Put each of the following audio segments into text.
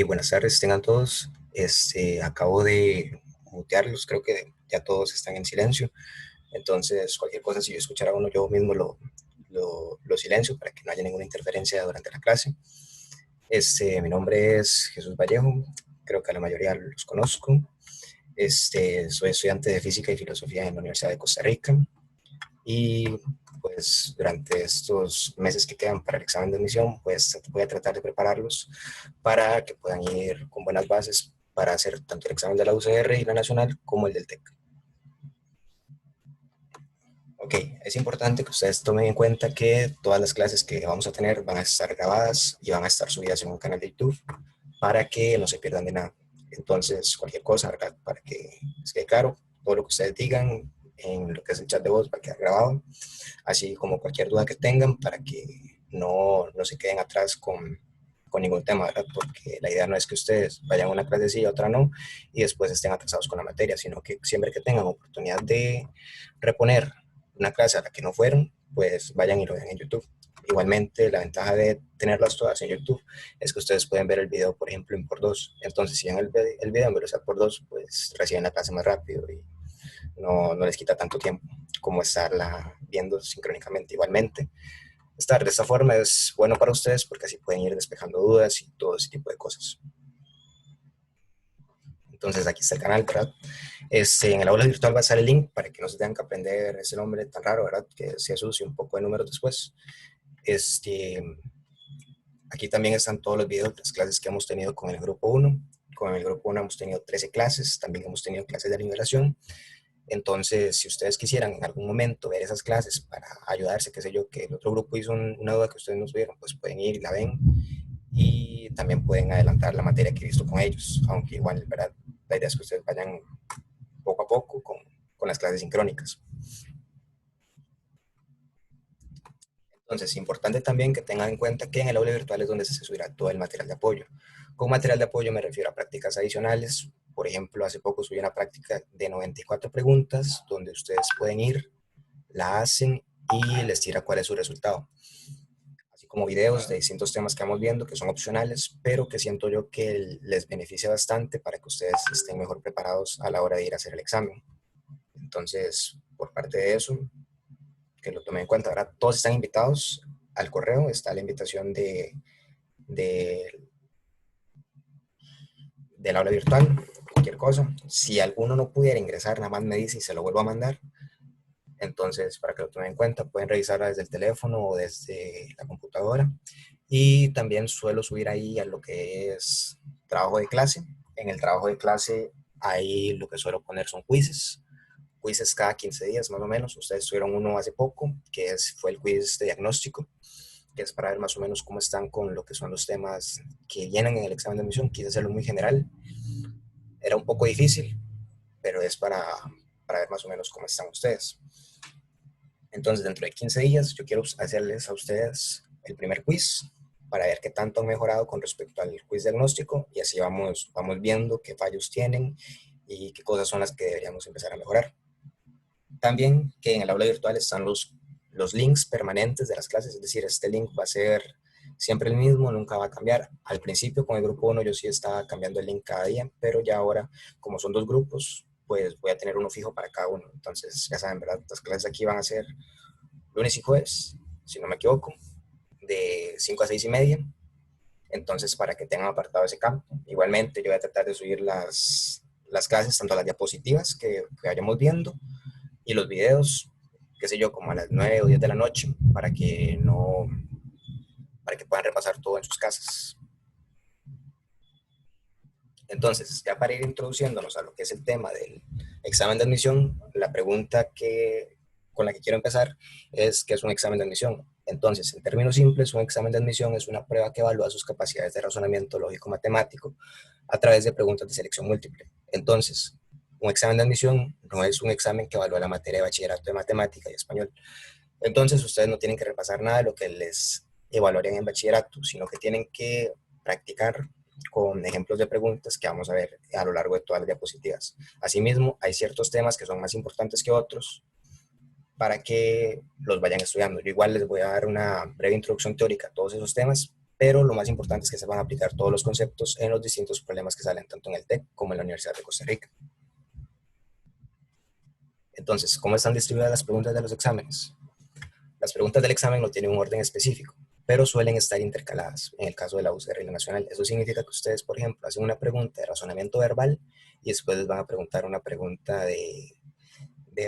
Buenas tardes, tengan todos. Acabo de mutearlos, creo que ya todos están en silencio. Entonces, cualquier cosa, si yo escuchara a uno, yo mismo lo silencio para que no haya ninguna interferencia durante la clase. Mi nombre es Jesús Vallejo, creo que a la mayoría los conozco. Soy estudiante de Física y Filosofía en la Universidad de Costa Rica. Y pues durante estos meses que quedan para el examen de admisión, pues voy a tratar de prepararlos para que puedan ir con buenas bases para hacer tanto el examen de la UCR y la nacional como el del TEC. Ok, es importante que ustedes tomen en cuenta que todas las clases que vamos a tener van a estar grabadas y van a estar subidas en un canal de YouTube para que no se pierdan de nada. Entonces, cualquier cosa, ¿verdad? Para que les quede claro, todo lo que ustedes digan en lo que es el chat de voz va a quedar grabado, así como cualquier duda que tengan para que no se queden atrás con ningún tema, ¿verdad? Porque la idea no es que ustedes vayan a una clase sí y otra no y después estén atrasados con la materia, sino que siempre que tengan oportunidad de reponer una clase a la que no fueron, pues vayan y lo vean en YouTube. Igualmente, la ventaja de tenerlas todas en YouTube es que ustedes pueden ver el video, por ejemplo, en por dos. Entonces, si ven el video en velocidad por dos, pues reciben la clase más rápido y no les quita tanto tiempo como estarla viendo sincrónicamente. Igualmente, estar de esta forma es bueno para ustedes porque así pueden ir despejando dudas y todo ese tipo de cosas. Entonces aquí está el canal, ¿verdad? En el aula virtual va a estar el link para que no se tengan que aprender ese nombre tan raro, ¿verdad? Que se asocia un poco de números después. Este, Aquí también están todos los videos de las clases que hemos tenido con el grupo 1. Con el grupo 1 hemos tenido 13 clases, también hemos tenido clases de nivelación. Entonces, si ustedes quisieran en algún momento ver esas clases para ayudarse, qué sé yo, que el otro grupo hizo una duda que ustedes no tuvieron, pues pueden ir y la ven y también pueden adelantar la materia que he visto con ellos, aunque igual, ¿verdad? La idea es que ustedes vayan poco a poco con las clases sincrónicas. Entonces, importante también que tengan en cuenta que en el aula virtual es donde se subirá todo el material de apoyo. Con material de apoyo me refiero a prácticas adicionales. Por ejemplo, hace poco subí una práctica de 94 preguntas donde ustedes pueden ir, la hacen y les tira cuál es su resultado. Así como videos de distintos temas que vamos viendo que son opcionales, pero que siento yo que les beneficia bastante para que ustedes estén mejor preparados a la hora de ir a hacer el examen. Entonces, por parte de eso, que lo tomen en cuenta. Ahora todos están invitados al correo, está la invitación de, del aula virtual, cualquier cosa. Si alguno no pudiera ingresar, nada más me dice y se lo vuelvo a mandar. Entonces, para que lo tomen en cuenta, pueden revisarla desde el teléfono o desde la computadora. Y también suelo subir ahí a lo que es trabajo de clase. En el trabajo de clase, ahí lo que suelo poner son quizzes cada 15 días más o menos. Ustedes tuvieron uno hace poco, fue el quiz de diagnóstico, que es para ver más o menos cómo están con lo que son los temas que vienen en el examen de admisión. Quise hacerlo muy general. Era un poco difícil, pero es para ver más o menos cómo están ustedes. Entonces, dentro de 15 días, yo quiero hacerles a ustedes el primer quiz para ver qué tanto han mejorado con respecto al quiz diagnóstico y así vamos viendo qué fallos tienen y qué cosas son las que deberíamos empezar a mejorar. También que en el aula virtual están los links permanentes de las clases, es decir, este link va a ser siempre el mismo, nunca va a cambiar. Al principio con el grupo 1 yo sí estaba cambiando el link cada día, pero ya ahora, como son dos grupos, pues voy a tener uno fijo para cada uno. Entonces, ya saben, ¿verdad? Las clases aquí van a ser lunes y jueves, si no me equivoco, de 5 a 6 y media. Entonces, para que tengan apartado ese campo. Igualmente, yo voy a tratar de subir las clases, tanto las diapositivas que vayamos viendo, y los videos, qué sé yo, como a las 9 o 10 de la noche, para que puedan repasar todo en sus casas. Entonces, ya para ir introduciéndonos a lo que es el tema del examen de admisión, la pregunta con la que quiero empezar es ¿qué es un examen de admisión? Entonces, en términos simples, un examen de admisión es una prueba que evalúa sus capacidades de razonamiento lógico-matemático a través de preguntas de selección múltiple. Entonces, un examen de admisión no es un examen que evalúa la materia de bachillerato de matemática y español. Entonces, ustedes no tienen que repasar nada de lo que les evaluarían en bachillerato, sino que tienen que practicar con ejemplos de preguntas que vamos a ver a lo largo de todas las diapositivas. Asimismo, hay ciertos temas que son más importantes que otros para que los vayan estudiando. Yo igual les voy a dar una breve introducción teórica a todos esos temas, pero lo más importante es que se van a aplicar todos los conceptos en los distintos problemas que salen tanto en el TEC como en la Universidad de Costa Rica. Entonces, ¿cómo están distribuidas las preguntas de los exámenes? Las preguntas del examen no tienen un orden específico, pero suelen estar intercaladas en el caso de la UCR y la Nacional. Eso significa que ustedes, por ejemplo, hacen una pregunta de razonamiento verbal y después les van a preguntar una pregunta de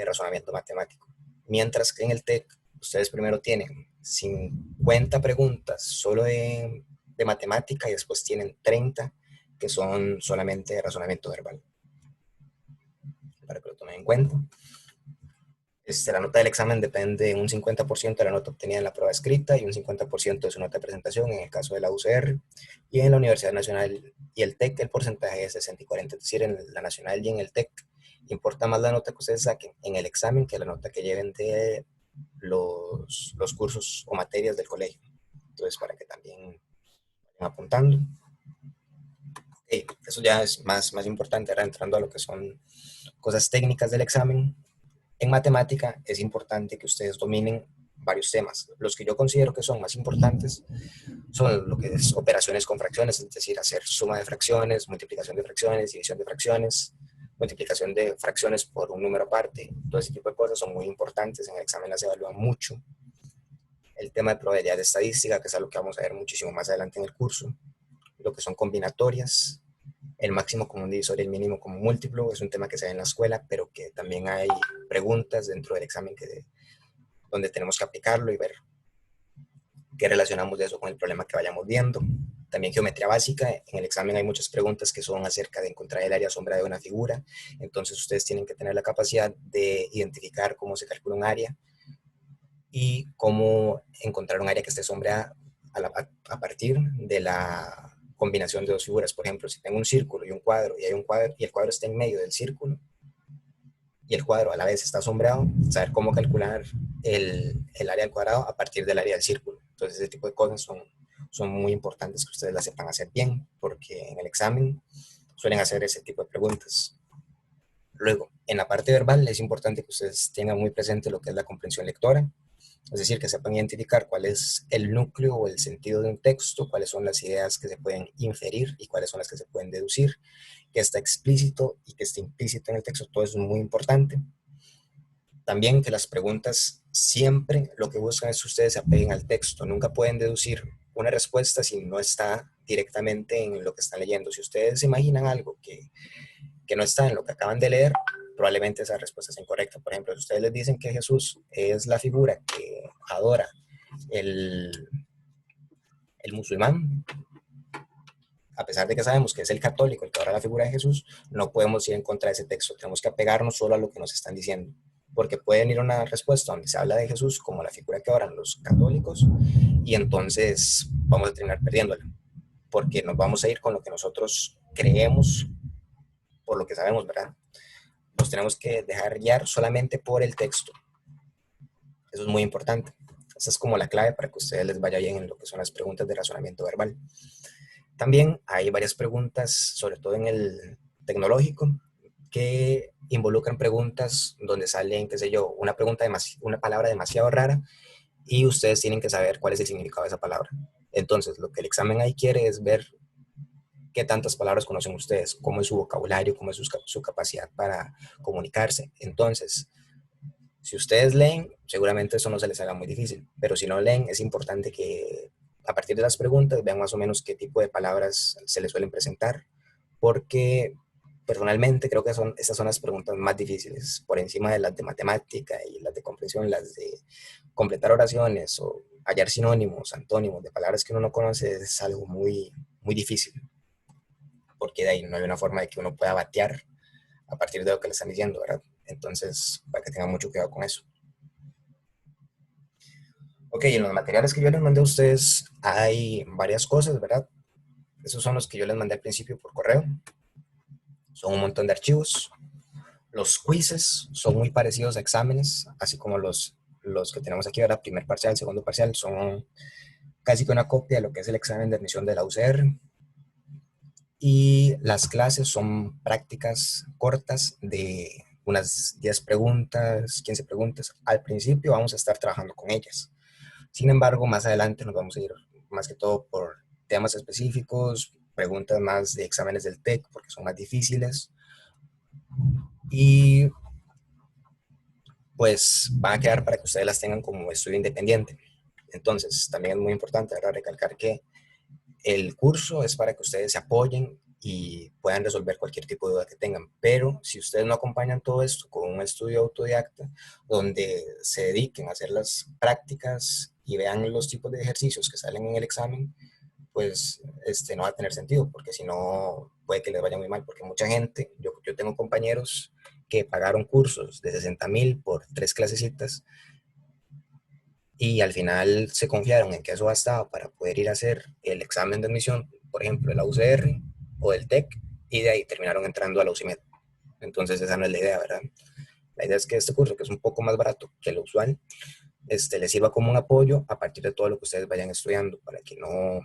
razonamiento matemático. Mientras que en el TEC, ustedes primero tienen 50 preguntas solo de matemática y después tienen 30 que son solamente de razonamiento verbal, para que lo tomen en cuenta. La nota del examen depende un 50% de la nota obtenida en la prueba escrita y un 50% de su nota de presentación en el caso de la UCR. Y en la Universidad Nacional y el TEC el porcentaje es 60 y 40, es decir, en la Nacional y en el TEC importa más la nota que ustedes saquen en el examen que la nota que lleven de los cursos o materias del colegio. Entonces, para que también vayan apuntando. Eso ya es más importante, ahora entrando a lo que son cosas técnicas del examen. En matemática es importante que ustedes dominen varios temas. Los que yo considero que son más importantes son lo que es operaciones con fracciones, es decir, hacer suma de fracciones, multiplicación de fracciones, división de fracciones, multiplicación de fracciones por un número aparte. Todo ese tipo de cosas son muy importantes. En el examen las evalúan mucho. El tema de probabilidad de estadística, que es algo que vamos a ver muchísimo más adelante en el curso. Lo que son combinatorias, el máximo común divisor y el mínimo común múltiplo, es un tema que se ve en la escuela, pero que también hay preguntas dentro del examen donde tenemos que aplicarlo y ver qué relacionamos de eso con el problema que vayamos viendo. También geometría básica, en el examen hay muchas preguntas que son acerca de encontrar el área sombra de una figura, entonces ustedes tienen que tener la capacidad de identificar cómo se calcula un área y cómo encontrar un área que esté sombreada a partir de la combinación de dos figuras. Por ejemplo, si tengo un círculo y un cuadro y hay un cuadro y el cuadro está en medio del círculo y el cuadro a la vez está sombreado, saber cómo calcular el área del cuadrado a partir del área del círculo. Entonces ese tipo de cosas son muy importantes que ustedes las sepan hacer bien, porque en el examen suelen hacer ese tipo de preguntas. Luego, en la parte verbal es importante que ustedes tengan muy presente lo que es la comprensión lectora, es decir, que sepan identificar cuál es el núcleo o el sentido de un texto, cuáles son las ideas que se pueden inferir y cuáles son las que se pueden deducir, que está explícito y que está implícito en el texto. Todo eso es muy importante. También que las preguntas siempre lo que buscan es que ustedes se apeguen al texto. Nunca pueden deducir una respuesta si no está directamente en lo que están leyendo. Si ustedes se imaginan algo que no está en lo que acaban de leer, probablemente esa respuesta es incorrecta. Por ejemplo, si ustedes les dicen que Jesús es la figura que adora el, el musulmán, a pesar de que sabemos que es el católico el que adora la figura de Jesús, no podemos ir en contra de ese texto. Tenemos que apegarnos solo a lo que nos están diciendo. Porque puede venir una respuesta donde se habla de Jesús como la figura que adoran los católicos y entonces vamos a terminar perdiéndola. Porque nos vamos a ir con lo que nosotros creemos por lo que sabemos, ¿verdad? Nos tenemos que dejar guiar solamente por el texto. Eso es muy importante. Esa es como la clave para que a ustedes les vaya bien en lo que son las preguntas de razonamiento verbal. También hay varias preguntas, sobre todo en el tecnológico, que involucran preguntas donde salen, qué sé yo, una palabra demasiado rara y ustedes tienen que saber cuál es el significado de esa palabra. Entonces, lo que el examen ahí quiere es ver qué tantas palabras conocen ustedes, cómo es su vocabulario, cómo es su capacidad para comunicarse. Entonces, si ustedes leen, seguramente eso no se les haga muy difícil, pero si no leen, es importante que a partir de las preguntas vean más o menos qué tipo de palabras se les suelen presentar, porque personalmente creo que esas son las preguntas más difíciles, por encima de las de matemática y las de comprensión, las de completar oraciones o hallar sinónimos, antónimos de palabras que uno no conoce, es algo muy difícil, porque de ahí no hay una forma de que uno pueda batear a partir de lo que le están diciendo, ¿verdad? Entonces, para que tengan mucho cuidado con eso. Ok, en los materiales que yo les mandé a ustedes hay varias cosas, ¿verdad? Esos son los que yo les mandé al principio por correo. Son un montón de archivos. Los quizzes son muy parecidos a exámenes, así como los que tenemos aquí, ¿verdad? Primer parcial, segundo parcial, son casi que una copia de lo que es el examen de admisión de la UCR. Y las clases son prácticas cortas de unas 10 preguntas, 15 preguntas. Al principio vamos a estar trabajando con ellas. Sin embargo, más adelante nos vamos a ir más que todo por temas específicos, preguntas más de exámenes del TEC porque son más difíciles y pues van a quedar para que ustedes las tengan como estudio independiente. Entonces, también es muy importante, ¿verdad?, recalcar que el curso es para que ustedes se apoyen y puedan resolver cualquier tipo de duda que tengan. Pero si ustedes no acompañan todo esto con un estudio autodidacta, donde se dediquen a hacer las prácticas y vean los tipos de ejercicios que salen en el examen, pues no va a tener sentido, porque si no puede que les vaya muy mal, porque mucha gente, yo tengo compañeros que pagaron cursos de 60,000 por 3 clasecitas y al final se confiaron en que eso bastaba para poder ir a hacer el examen de admisión, por ejemplo, de la UCR o del TEC, y de ahí terminaron entrando a la UCIMED. Entonces esa no es la idea, ¿verdad? La idea es que este curso, que es un poco más barato que lo usual, les sirva como un apoyo a partir de todo lo que ustedes vayan estudiando, para que no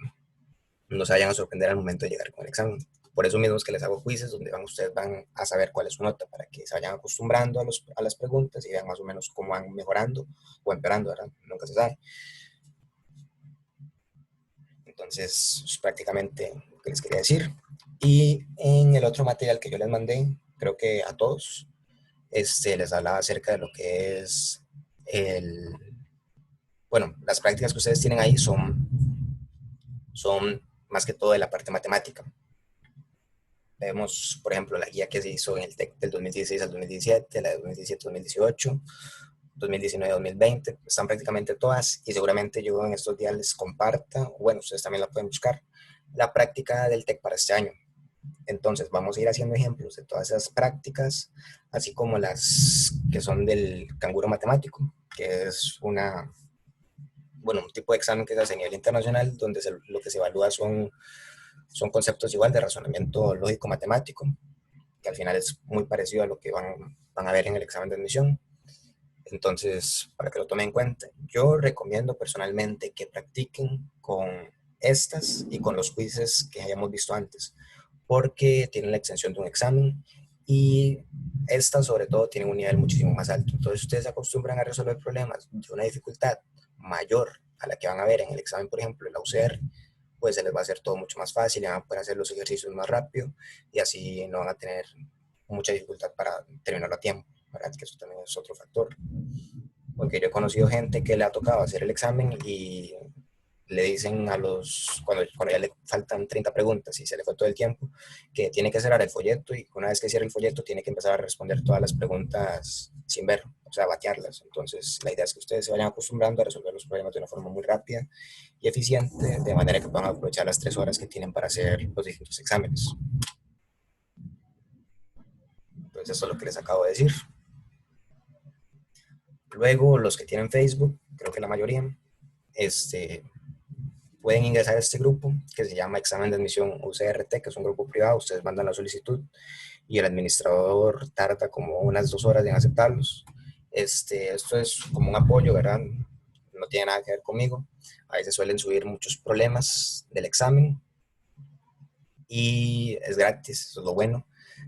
se vayan a sorprender al momento de llegar con el examen. Por eso mismo es que les hago quizzes donde ustedes van a saber cuál es su nota, para que se vayan acostumbrando a las preguntas y vean más o menos cómo van mejorando o empeorando, ¿verdad? Nunca se sabe. Entonces, es prácticamente lo que les quería decir. Y en el otro material que yo les mandé, creo que a todos, les hablaba acerca de lo que es el... Bueno, las prácticas que ustedes tienen ahí son más que todo de la parte matemática. Vemos, por ejemplo, la guía que se hizo en el TEC del 2016 al 2017, la de 2017-2018, 2019-2020, están prácticamente todas y seguramente yo en estos días les comparta, bueno, ustedes también la pueden buscar, la práctica del TEC para este año. Entonces vamos a ir haciendo ejemplos de todas esas prácticas, así como las que son del canguro matemático, que es un tipo de examen que se hace a nivel internacional, donde lo que se evalúa son conceptos igual de razonamiento lógico matemático, que al final es muy parecido a lo que van a ver en el examen de admisión. Entonces, para que lo tomen en cuenta, yo recomiendo personalmente que practiquen con estas y con los quizzes que hayamos visto antes, porque tienen la extensión de un examen y estas sobre todo tienen un nivel muchísimo más alto. Entonces ustedes se acostumbran a resolver problemas de una dificultad mayor a la que van a ver en el examen, por ejemplo, en la UCR, pues se les va a hacer todo mucho más fácil y van a poder hacer los ejercicios más rápido y así no van a tener mucha dificultad para terminarlo a tiempo, ¿verdad? Que eso también es otro factor. Porque yo he conocido gente que le ha tocado hacer el examen y le dicen cuando ya le faltan 30 preguntas y se le fue todo el tiempo, que tiene que cerrar el folleto y una vez que cierre el folleto tiene que empezar a responder todas las preguntas sin ver, o sea, batearlas. Entonces, la idea es que ustedes se vayan acostumbrando a resolver los problemas de una forma muy rápida y eficiente, de manera que puedan aprovechar las 3 horas que tienen para hacer los distintos exámenes. Entonces, eso es lo que les acabo de decir. Luego, los que tienen Facebook, creo que la mayoría, pueden ingresar a este grupo que se llama Examen de Admisión UCRT, que es un grupo privado. Ustedes mandan la solicitud y el administrador tarda como unas 2 horas en aceptarlos. Esto es como un apoyo, ¿verdad? No tiene nada que ver conmigo. A veces suelen subir muchos problemas del examen y es gratis, eso es lo bueno.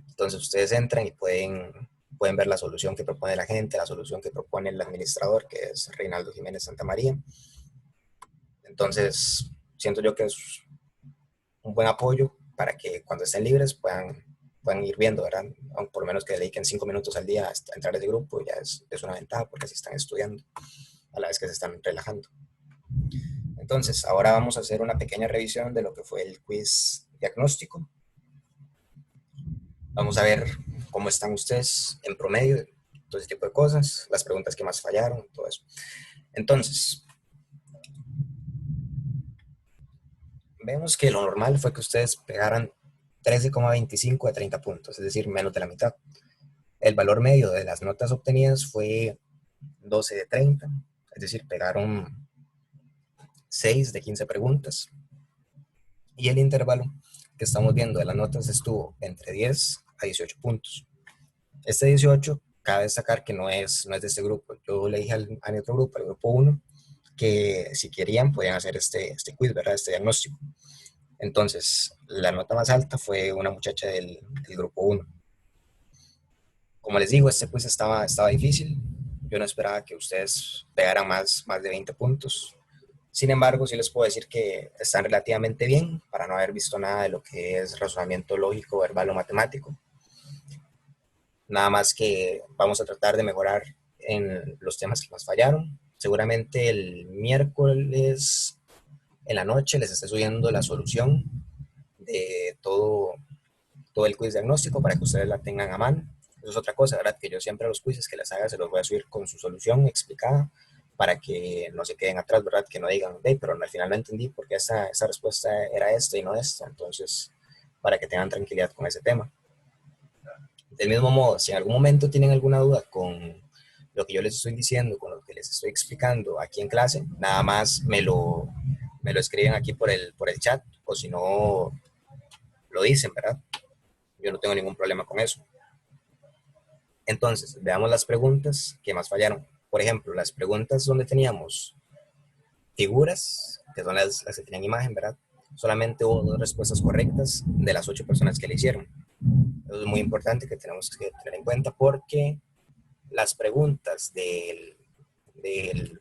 Entonces ustedes entran y pueden ver la solución que propone la gente, la solución que propone el administrador, que es Reinaldo Jiménez Santamaría. Entonces, siento yo que es un buen apoyo para que cuando estén libres puedan ir viendo, ¿verdad? Aunque por lo menos que dediquen 5 minutos al día a entrar a ese grupo, ya es una ventaja porque así están estudiando a la vez que se están relajando. Entonces, ahora vamos a hacer una pequeña revisión de lo que fue el quiz diagnóstico. Vamos a ver cómo están ustedes en promedio, todo ese tipo de cosas, las preguntas que más fallaron, todo eso. Entonces, vemos que lo normal fue que ustedes pegaran 13,25 de 30 puntos, es decir, menos de la mitad. El valor medio de las notas obtenidas fue 12 de 30, es decir, pegaron 6 de 15 preguntas. Y el intervalo que estamos viendo de las notas estuvo entre 10 a 18 puntos. Este 18, cabe destacar que no es de este grupo. Yo le dije a mi otro grupo, al grupo 1, que si querían podían hacer este quiz, ¿verdad? Este diagnóstico. Entonces, la nota más alta fue una muchacha del grupo 1. Como les digo, este quiz estaba difícil. Yo no esperaba que ustedes pegaran más de 20 puntos. Sin embargo, sí les puedo decir que están relativamente bien para no haber visto nada de lo que es razonamiento lógico, verbal o matemático. Nada más que vamos a tratar de mejorar en los temas que más fallaron. Seguramente el miércoles en la noche les esté subiendo la solución de todo el quiz diagnóstico para que ustedes la tengan a mano. Eso es otra cosa, ¿verdad? Que yo siempre a los quizzes que les haga se los voy a subir con su solución explicada para que no se queden atrás, ¿verdad? Que no digan, hey, pero al final no entendí porque esa respuesta era esta y no esta. Entonces, para que tengan tranquilidad con ese tema. Del mismo modo, si en algún momento tienen alguna duda con lo que yo les estoy diciendo, con lo que les estoy explicando aquí en clase, nada más me lo escriben aquí por el chat o si no, lo dicen, ¿verdad? Yo no tengo ningún problema con eso. Entonces, veamos las preguntas que más fallaron. Por ejemplo, las preguntas donde teníamos figuras, que son las que tenían imagen, ¿verdad? Solamente hubo 2 respuestas correctas de las 8 personas que le hicieron. Eso es muy importante que tenemos que tener en cuenta porque las preguntas del, del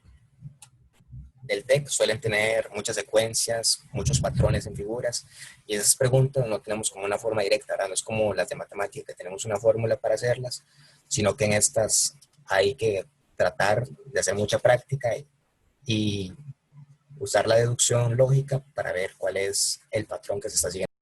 TEC suelen tener muchas secuencias, muchos patrones en figuras, y esas preguntas no tenemos como una forma directa, ¿verdad? No es como las de matemática, que tenemos una fórmula para hacerlas, sino que en estas hay que tratar de hacer mucha práctica y usar la deducción lógica para ver cuál es el patrón que se está siguiendo.